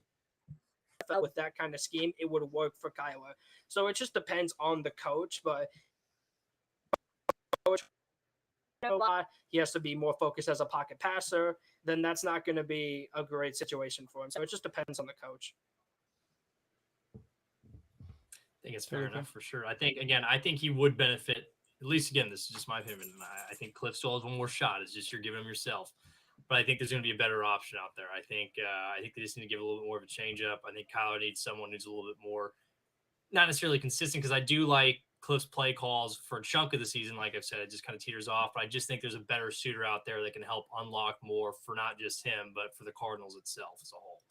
with that kind of scheme, it would work for Kyler. So it just depends on the coach, but he has to be more focused as a pocket passer, then that's not going to be a great situation for him. So it just depends on the coach. I think it's fair enough for sure. I think he would benefit, at least again, this is just my opinion. I think Cliff still has one more shot. It's just you're giving him yourself. But I think there's going to be a better option out there. I think they just need to give a little bit more of a change up. I think Kyler needs someone who's a little bit more, not necessarily consistent, because I do like Cliff's play calls for a chunk of the season. Like I've said, it just kind of teeters off. But I just think there's a better shooter out there that can help unlock more for not just him, but for the Cardinals itself as a whole.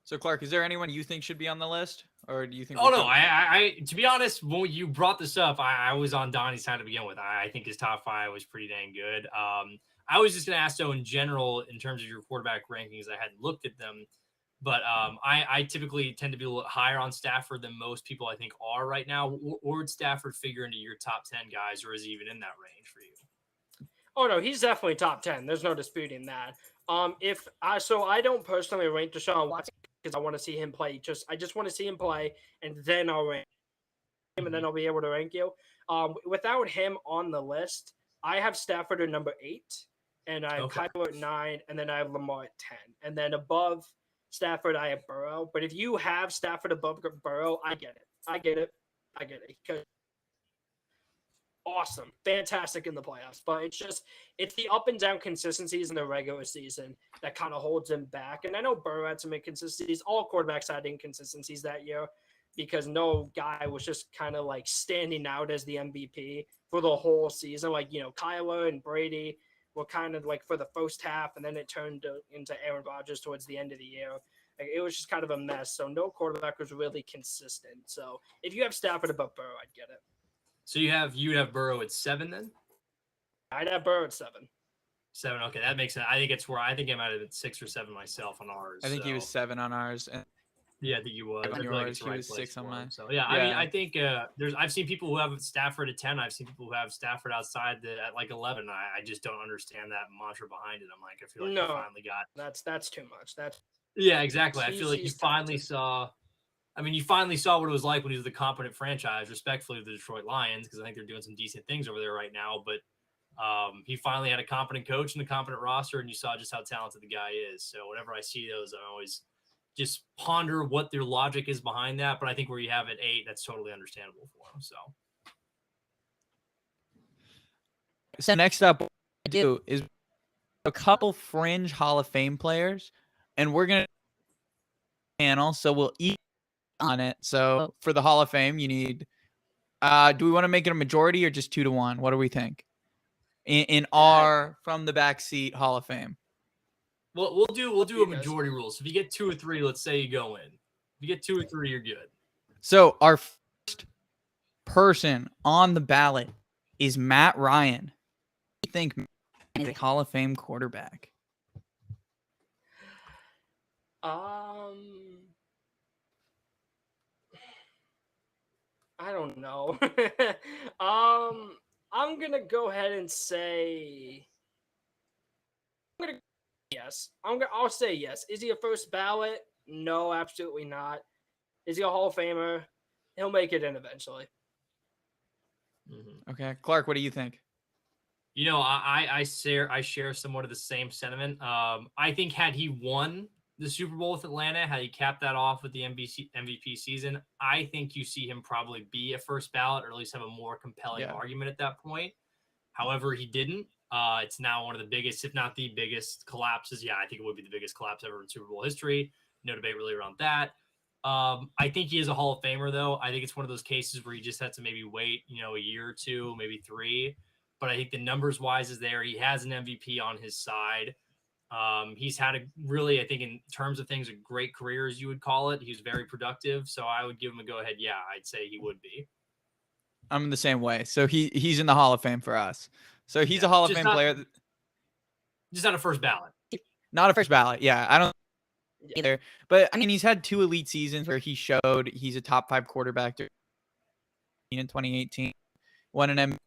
So Clark, is there anyone you think should be on the list, or do you think? Oh no, I to be honest, when you brought this up, I was on Donnie's side to begin with. I think his top 5 was pretty dang good. I was just going to ask, though, in general, in terms of your quarterback rankings, I hadn't looked at them. But I typically tend to be a little higher on Stafford than most people I think are right now. Or would Stafford figure into your top 10 guys, or is he even in that range for you? Oh no, he's definitely top 10. There's no disputing that. So I don't personally rank Deshaun Watson because I want to see him play. I just want to see him play, and then I'll rank him, and then I'll be able to rank you. Without him on the list, I have Stafford at number 8, and I have Kyler at 9, and then I have Lamar at 10, and then above Stafford I have Burrow. But if you have Stafford above Burrow, I get it. Because awesome, fantastic in the playoffs, but it's the up and down consistencies in the regular season that kind of holds him back. And I know Burrow had some inconsistencies. All quarterbacks had inconsistencies that year because no guy was just kind of like standing out as the MVP for the whole season. Like, Kyler and Brady were kind of like for the first half, and then it turned into Aaron Rodgers towards the end of the year. Like, it was just kind of a mess. So no quarterback was really consistent. So if you have Stafford above Burrow, I'd get it. So you'd have Burrow at 7 then? I'd have Burrow at 7. 7, okay, that makes sense. I think I might have been 6 or 7 myself on ours. I think he was 7 on ours. And yeah, I think you was. on I feel yours, like it's the he right was 6 on mine. So yeah, I mean, I think I've seen people who have Stafford at 10. I've seen people who have Stafford outside at like 11. I just don't understand that mantra behind it. I'm like, I feel like you finally got that's too much. Yeah, exactly. I feel like you finally saw. I mean, you finally saw what it was like when he was the competent franchise, respectfully, of the Detroit Lions, because I think they're doing some decent things over there right now. But he finally had a competent coach and a competent roster, and you saw just how talented the guy is. So whenever I see those, I always just ponder what their logic is behind that. But I think where you have it 8, that's totally understandable for him. So next up, what I do is a couple fringe Hall of Fame players, and we're going to panel, so we'll eat on it. So for the Hall of Fame, you need do we want to make it a majority or just 2-1? What do we think? In our from the Backseat Hall of Fame. Well, we'll do a majority rule. So if you get 2 or 3, let's say you go in. If you get 2 or 3, you're good. So our first person on the ballot is Matt Ryan. What do you think he's a Hall of Fame quarterback? I don't know. I'm gonna go ahead and say yes. I'll say yes. Is he a first ballot? No, absolutely not. Is he a Hall of Famer? He'll make it in eventually. Mm-hmm. Okay, Clark, what do you think? I share somewhat of the same sentiment. I think had he won the Super Bowl with Atlanta, had he capped that off with the MVP season, I think you see him probably be a first ballot or at least have a more compelling argument at that point. However, he didn't. It's now one of the biggest, if not the biggest collapses. Yeah, I think it would be the biggest collapse ever in Super Bowl history. No debate really around that. I think he is a Hall of Famer, though. I think it's one of those cases where you just have to maybe wait, a year or 2, maybe 3. But I think the numbers wise is there. He has an MVP on his side. He's had a really, I think in terms of things, a great career, as you would call it. He was very productive. So I would give him a go ahead. Yeah, I'd say he would be. I'm in the same way. So he's in the Hall of Fame for us. So he's a Hall of Fame player. Just not a first ballot. Not a first ballot. Yeah, I don't either. But I mean, he's had 2 elite seasons where he showed he's a top 5 quarterback in 2018. Won an MVP.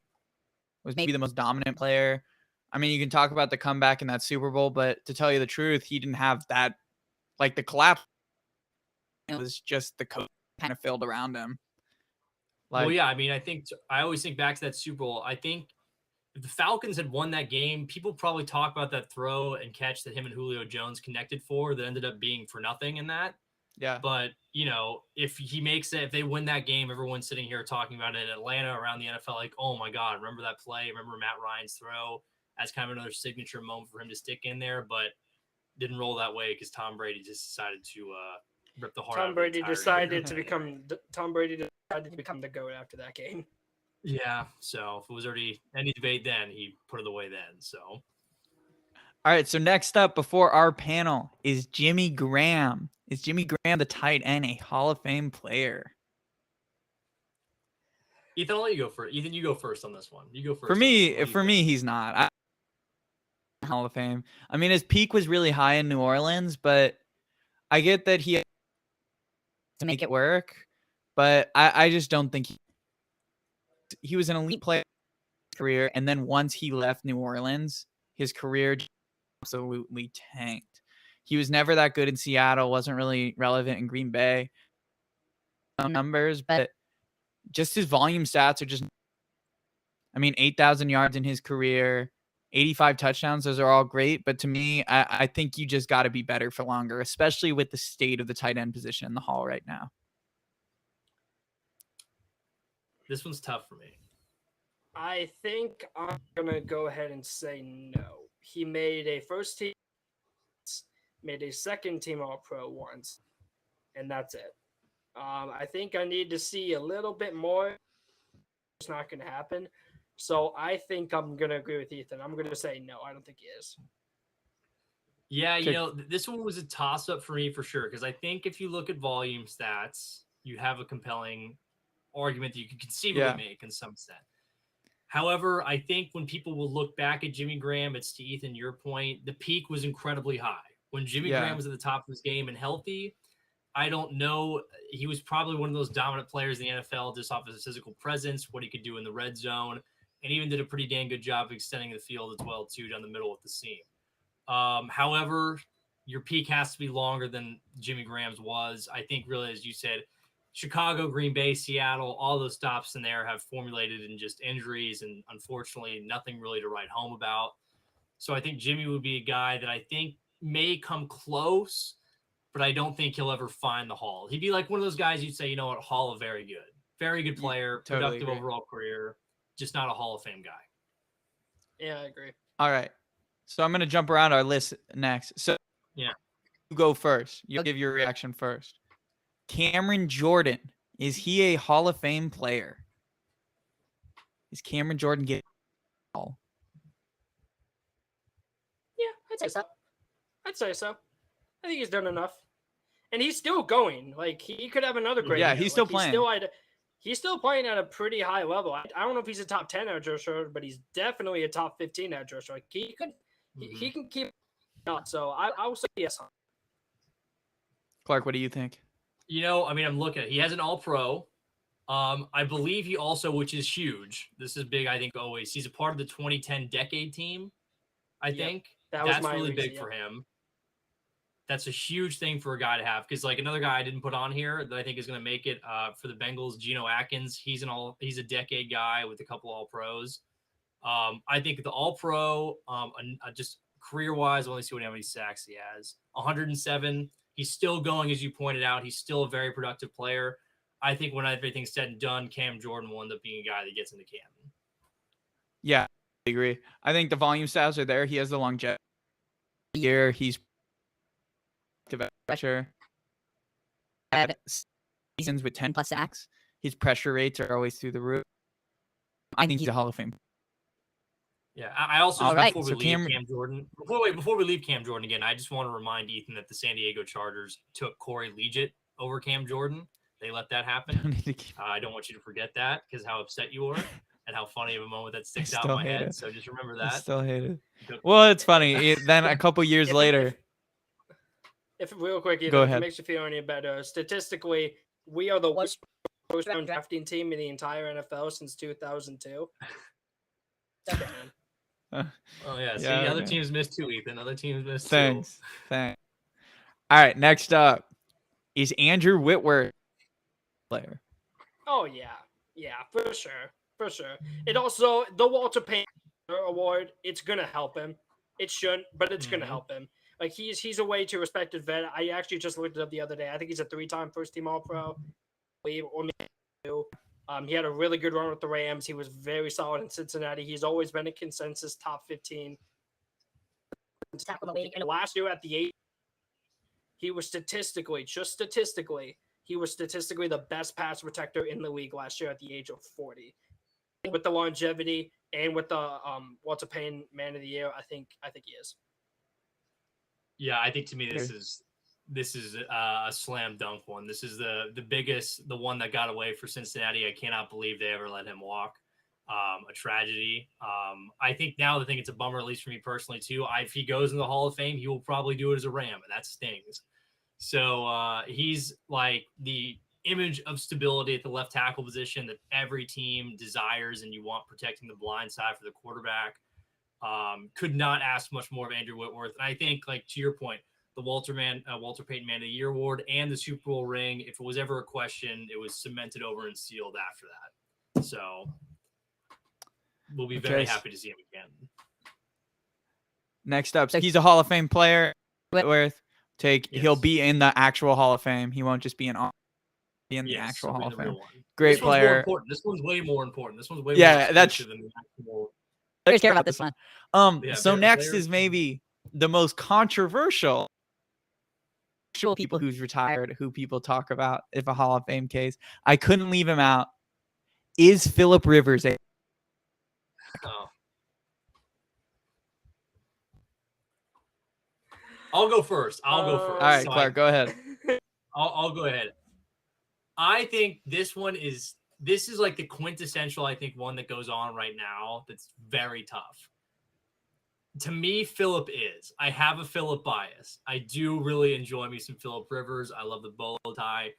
Was maybe the most dominant player. I mean, you can talk about the comeback in that Super Bowl, but to tell you the truth, he didn't have that, like the collapse. It was just the coach kind of filled around him. Well, yeah, I mean, I always think back to that Super Bowl. I think if the Falcons had won that game, people probably talk about that throw and catch that him and Julio Jones connected for that ended up being for nothing in that. Yeah. But, if he makes it, if they win that game, everyone's sitting here talking about it in Atlanta around the NFL, like, oh my God, remember that play? Remember Matt Ryan's throw? As kind of another signature moment for him to stick in there, but didn't roll that way because Tom Brady just decided to rip the heart out. Tom Brady decided to become the GOAT after that game. Yeah, so if it was already any debate then, he put it away then. So, all right. So next up before our panel is Jimmy Graham. Is Jimmy Graham, the tight end, a Hall of Fame player? Ethan, I'll let you go first. Ethan, you go first on this one. You go first. For me, he's not. Hall of Fame. I mean, his peak was really high in New Orleans, but I get that he has to make it work, but I just don't think he was an elite player in his career, and then once he left New Orleans, his career absolutely tanked. He was never that good in Seattle, wasn't really relevant in Green Bay. Numbers, but just his volume stats are just, I mean, 8,000 yards in his career, 85 touchdowns. Those are all great. But to me, I think you just got to be better for longer, especially with the state of the tight end position in the Hall right now. This one's tough for me. I think I'm going to go ahead and say no. He made a first team, made a second team All-Pro once, and that's it. I think I need to see a little bit more. It's not going to happen. So I think I'm going to agree with Ethan. I'm going to say no. I don't think he is. Yeah, you know, this one was a toss-up for me for sure, because I think if you look at volume stats, you have a compelling argument that you can conceivably make in some sense. However, I think when people will look back at Jimmy Graham, it's to Ethan, your point, the peak was incredibly high. When Jimmy Graham was at the top of his game and healthy, I don't know. He was probably one of those dominant players in the NFL just off of his physical presence, what he could do in the red zone, and even did a pretty dang good job of extending the field as well, too, down the middle with the seam. However, your peak has to be longer than Jimmy Graham's was. I think really, as you said, Chicago, Green Bay, Seattle, all those stops in there have formulated in just injuries and unfortunately nothing really to write home about. So I think Jimmy would be a guy that I think may come close, but I don't think he'll ever find the Hall. He'd be like one of those guys you'd say, you know what, Hall of very good player, productive overall career, just not a Hall of Fame guy. Yeah, I agree. All right. So I'm going to jump around our list next. So you go first. You give your reaction first. Cameron Jordan. Is he a Hall of Fame player? Is Cameron Jordan getting all? Yeah, I'd say so. I think he's done enough. And he's still going. Like, he could have another great year. He's still playing. He's still playing at a pretty high level. I don't know if he's a top 10 edge rusher, but he's definitely a top 15 edge rusher. Like, he can keep up. So I will say yes. Clark, what do you think? You know, I mean, I'm looking at it. He has an All-Pro. I believe he also, which is huge. This is big, I think, always. He's a part of the 2010 decade team, I think. That's really big for him. That's a huge thing for a guy to have, because like another guy I didn't put on here that I think is going to make it for the Bengals, Geno Atkins. He's a decade guy with a couple All-Pros. I think the All-Pro, just career-wise, I'll only see how many sacks he has. 107. He's still going, as you pointed out. He's still a very productive player. I think when everything's said and done, Cam Jordan will end up being a guy that gets into Cam. Yeah, I agree. I think the volume stats are there. He has the longevity. Here, he's pressure. Had seasons with 10 plus sacks. His pressure rates are always through the roof. I think he's a Hall of Fame. Yeah, I also before we leave Cam Jordan. Before we leave Cam Jordan again, I just want to remind Ethan that the San Diego Chargers took Corey Liuget over Cam Jordan. They let that happen. I don't want you to forget that, because how upset you were and how funny of a moment that sticks out in my head. So just remember that. I still hate it. Well, it's funny. Then a couple years later. If real quick, if it makes you feel any better, statistically, we are the worst first-round drafting team in the entire NFL since 2002. Oh yeah. See, other teams missed too, Ethan. Other teams missed too. Thanks. All right. Next up is Andrew Whitworth, player. Oh yeah, for sure. It also, the Walter Payton Award, it's gonna help him. It shouldn't, but it's gonna help him. Like, he's a way too respected vet. I actually just looked it up the other day. I think he's a 3-time first-team All-Pro. Or maybe 2. He had a really good run with the Rams. He was very solid in Cincinnati. He's always been a consensus top 15. And last year at the 8, he was statistically the best pass protector in the league last year at the age of 40. With the longevity and with the Walter Payton Man of the Year, I think he is. Yeah, I think to me this is a slam dunk one. This is the biggest, the one that got away for Cincinnati. I cannot believe they ever let him walk. A tragedy. I think now the thing, it's a bummer, at least for me personally too. If he goes in the Hall of Fame, he will probably do it as a Ram, and that stings. So he's like the image of stability at the left tackle position that every team desires, and you want protecting the blind side for the quarterback. Could not ask much more of Andrew Whitworth. And I think, like, to your point, the Walter Payton Man of the Year award and the Super Bowl ring, if it was ever a question, it was cemented over and sealed after that. So we'll be very happy to see him again. Next up, he's a Hall of Fame player. Whitworth, he'll be in the actual Hall of Fame. He won't just be in the actual Hall of Fame. Great player. This one's way more important. This one's way more that's than the actual. Players care about this one. So next is maybe the most controversial people who's retired, who people talk about if a Hall of Fame case. I couldn't leave him out. Is Phillip Rivers a? Oh. I'll go first. All right, Clark, go ahead. I'll go ahead. I think this is like the quintessential, I think, one that goes on right now that's very tough. To me, Phillip is. I have a Phillip bias. I do really enjoy me some Phillip Rivers. I love the bolo tie.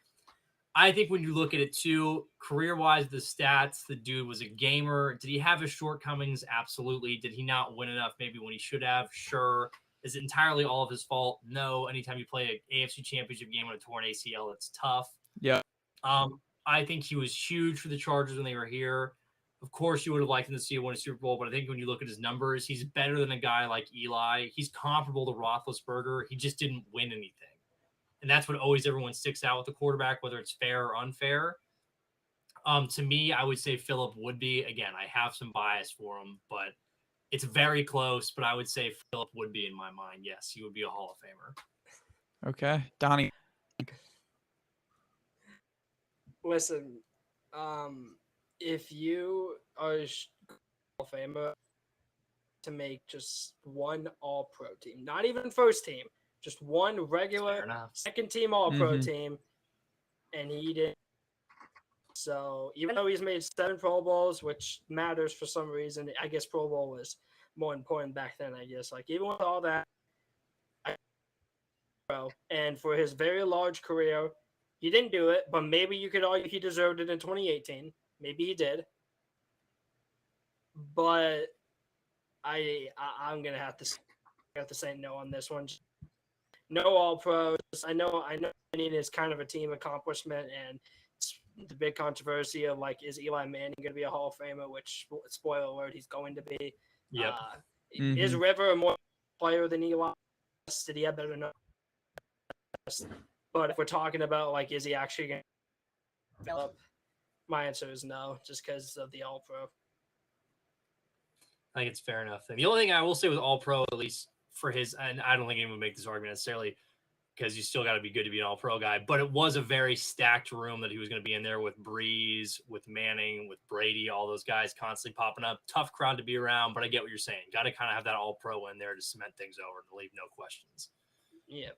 I think when you look at it too, career-wise, the stats, the dude was a gamer. Did he have his shortcomings? Absolutely. Did he not win enough maybe when he should have? Sure. Is it entirely all of his fault? No. Anytime you play an AFC Championship game on a torn ACL, it's tough. Yeah. I think he was huge for the Chargers when they were here. Of course, you would have liked him to see him win a Super Bowl, but I think when you look at his numbers, he's better than a guy like Eli. He's comparable to Roethlisberger. He just didn't win anything. And that's what always everyone sticks out with the quarterback, whether it's fair or unfair. To me, I would say Phillip would be. Again, I have some bias for him, but it's very close. But I would say Phillip would be in my mind. Yes, he would be a Hall of Famer. Okay. Donnie. Listen, if you are a Hall of Famer, to make just one All-Pro team, not even first team, just one regular second team All-Pro team, and he didn't. So even though he's made 7 Pro Bowls, which matters for some reason, I guess Pro Bowl was more important back then, I guess. Like, even with all that, and for his very large career, he didn't do it, but maybe you could argue he deserved it in 2018. Maybe he did. But I'm going to have to say no on this one. No All-Pros. I know winning is kind of a team accomplishment, and the big controversy of, like, is Eli Manning going to be a Hall of Famer, which, spoiler alert, he's going to be. Yep. Is River a more player than Eli? Did he have better numbers? But if we're talking about, like, is he actually going to develop? My answer is no, just because of the All-Pro. I think it's fair enough. And the only thing I will say with All-Pro, at least for his, and I don't think anyone would make this argument necessarily, because you still got to be good to be an All-Pro guy, but it was a very stacked room that he was going to be in there with Breeze, with Manning, with Brady, all those guys constantly popping up. Tough crowd to be around, but I get what you're saying. Got to kind of have that All-Pro in there to cement things over and leave no questions. Yeah.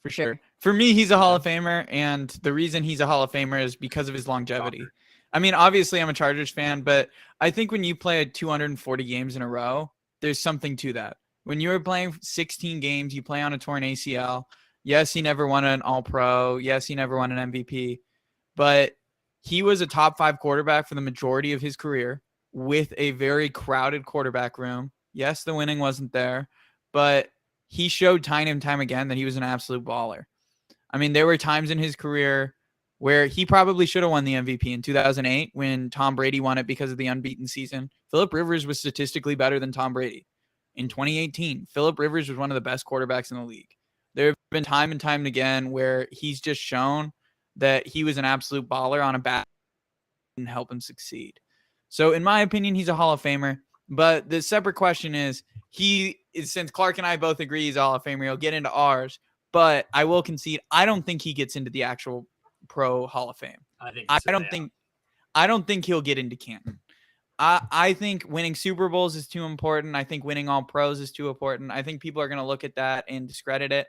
For sure. For me, he's a Hall of Famer, and the reason he's a Hall of Famer is because of his longevity. I mean, obviously, I'm a Chargers fan, but I think when you play 240 games in a row, there's something to that. When you were playing 16 games, you play on a torn ACL. Yes, he never won an All-Pro. Yes, he never won an MVP. But he was a top 5 quarterback for the majority of his career with a very crowded quarterback room. Yes, the winning wasn't there, but he showed time and time again that he was an absolute baller. I mean, there were times in his career where he probably should have won the MVP in 2008 when Tom Brady won it because of the unbeaten season. Phillip Rivers was statistically better than Tom Brady. In 2018, Phillip Rivers was one of the best quarterbacks in the league. There have been time and time again where he's just shown that he was an absolute baller on a bat and help him succeed. So in my opinion, he's a Hall of Famer. But the separate question is, since Clark and I both agree he's a Hall of Famer, he'll get into ours. But I will concede, I don't think he gets into the actual Pro Hall of Fame. I don't think he'll get into Canton. I think winning Super Bowls is too important. I think winning all pros is too important. I think people are going to look at that and discredit it.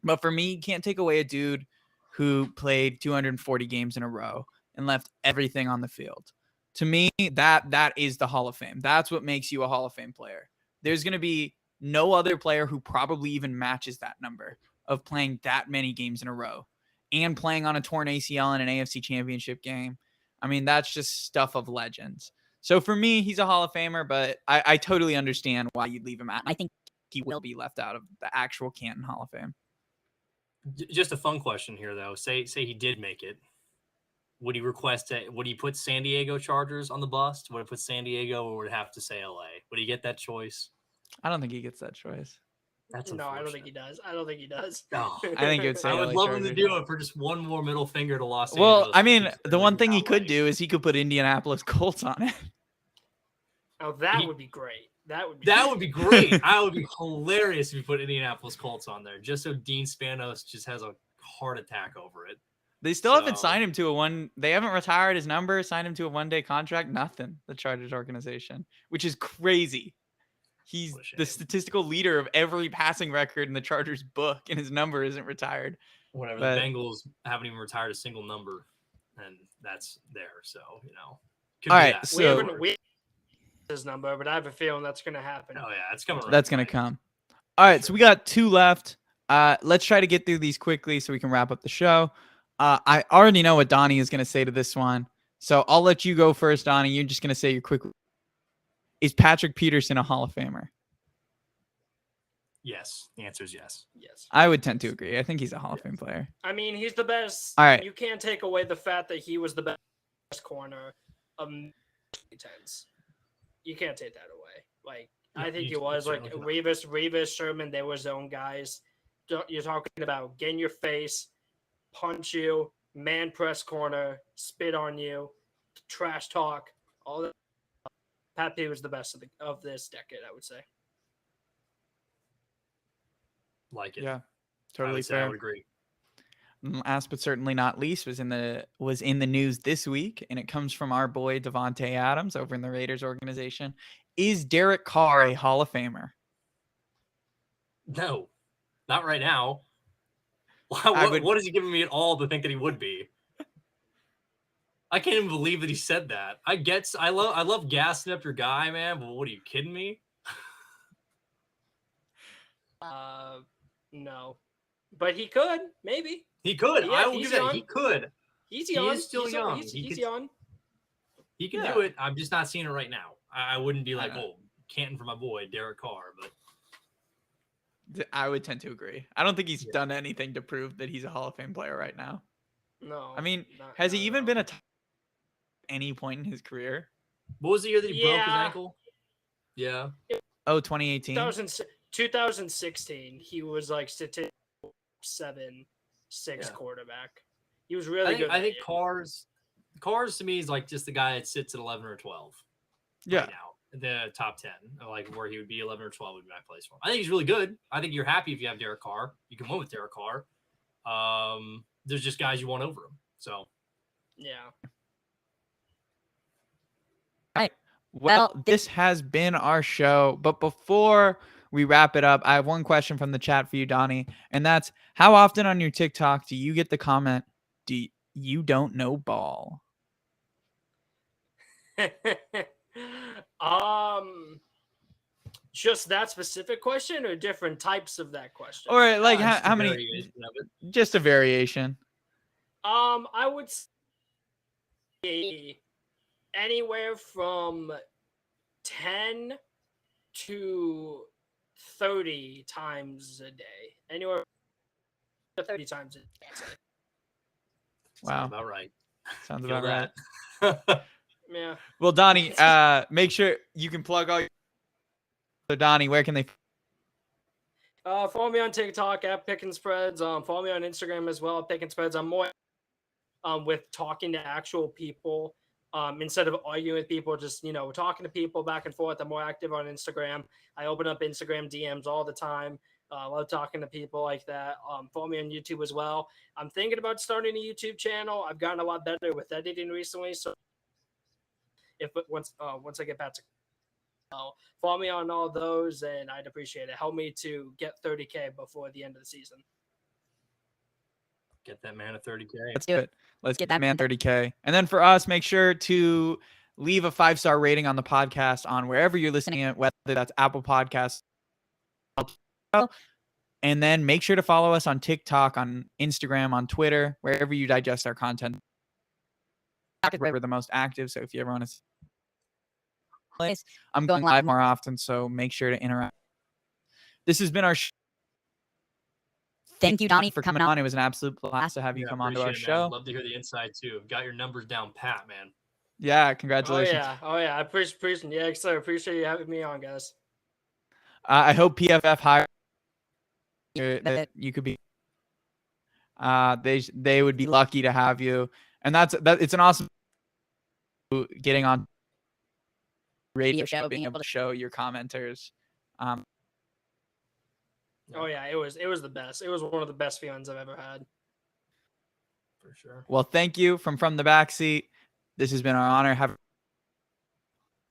But for me, you can't take away a dude who played 240 games in a row and left everything on the field. To me, that is the Hall of Fame. That's what makes you a Hall of Fame player. There's going to be no other player who probably even matches that number of playing that many games in a row and playing on a torn ACL in an AFC Championship game. I mean, that's just stuff of legends. So for me, he's a Hall of Famer, but I totally understand why you'd leave him out. I think he will be left out of the actual Canton Hall of Fame. Just a fun question here, though. Say he did make it. Would he would he put San Diego Chargers on the bust? Would he put San Diego, or would it have to say LA? Would he get that choice? I don't think he gets that choice. That's no, I don't think he does. I don't think he does. Oh, I think it would say I would LA love Chargers. him to do it for just one more middle finger to Los Well, Angeles. I mean, the one thing he could do is he could put Indianapolis Colts on it. Oh, that would be great. That would be great. I would be hilarious if you put Indianapolis Colts on there, just so Dean Spanos just has a heart attack over it. They still haven't signed him to they haven't retired his number, signed him to a one-day contract, nothing, the Chargers organization, which is crazy. He's the statistical leader of every passing record in the Chargers book, and his number isn't retired. Whatever. The Bengals haven't even retired a single number, and that's there. So, all right. That. So we his number, but I have a feeling that's going to happen. Oh yeah, it's coming. That's going to come. All right. So we got 2 left. Let's try to get through these quickly so we can wrap up the show. I already know what Donnie is going to say to this one, so I'll let you go first, Donnie. You're just going to say your quick. Is Patrick Peterson a Hall of Famer? Yes. The answer is yes. Yes. I would tend to agree. I think he's a Hall of Fame player. I mean, he's the best. All right. You can't take away the fact that he was the best corner of 10s. You can't take that away. Like, No, I think he was. Like, Rivas, Sherman, they were zone guys. You're talking about get in your face, punch you, man press corner, spit on you, trash talk, all that. Pat P was the best of this decade, I would say. Like it. Yeah, totally fair. I would agree. Last but certainly not least was in the news this week, and it comes from our boy Devontae Adams over in the Raiders organization. Is Derek Carr a Hall of Famer? No, not right now. What is he giving me at all to think that he would be? I can't even believe that he said that. I love gassing up your guy, man. But what are you kidding me? No, but he could maybe. He could. Yeah, I will give that. He could. He's young. He is still young. He's young. He can do it. I'm just not seeing it right now. I wouldn't be like, oh, Canton for my boy Derek Carr, but I would tend to agree. I don't think he's done anything to prove that he's a Hall of Fame player right now. No. I mean, has he even been at any point in his career? What was the year that he broke his ankle? Yeah. Oh, 2018. 2016. He was like statistical 7-6 quarterback. He was really good. I think Carr's to me is like just the guy that sits at 11 or 12. Yeah. Right now, the top 10, like where he would be 11 or 12 would be my place for him. I think he's really good. I think you're happy if you have Derek Carr. You can win with Derek Carr. There's just guys you want over him. So. Yeah. All right. Well, this has been our show. But before we wrap it up, I have one question from the chat for you, Donnie. And that's, how often on your TikTok do you get the comment, you don't know ball? Just that specific question or different types of that question? Or like how many? Just a variation. I would say anywhere from 10 to 30 times a day. Anywhere to 30 times a day. Wow. Sounds about right. Sounds about right. Yeah. Well, Donnie, make sure you can plug all your. So, Donnie, where can they? Follow me on TikTok at PicknSpreads. Follow me on Instagram as well at PicknSpreads. I'm more with talking to actual people instead of arguing with people. Just talking to people back and forth. I'm more active on Instagram. I open up Instagram DMs all the time. I love talking to people like that. Follow me on YouTube as well. I'm thinking about starting a YouTube channel. I've gotten a lot better with editing recently. So once I get back to follow me on all those, and I'd appreciate it. Help me to get 30K before the end of the season. Get that man a 30K. Let's do it. Let's get that man 30K. And then for us, make sure to leave a 5-star rating on the podcast on wherever you're listening, whether that's Apple Podcasts. And then make sure to follow us on TikTok, on Instagram, on Twitter, wherever you digest our content. We're the most active, so if you ever want to place, I'm going live more often, so make sure to interact. This has been our Thank you, Donnie, for coming on. It was an absolute blast to have you come on to our show. Love to hear the inside too. Got your numbers down pat, man. Yeah, congratulations. Oh yeah. I appreciate you having me on, guys. I hope PFF hires that you could be. They would be lucky to have you, and it's an awesome getting on radio show, being able to show your commenters. Oh yeah, it was the best. It was one of the best feelings I've ever had. For sure. Well, thank you from the backseat. This has been our honor. Have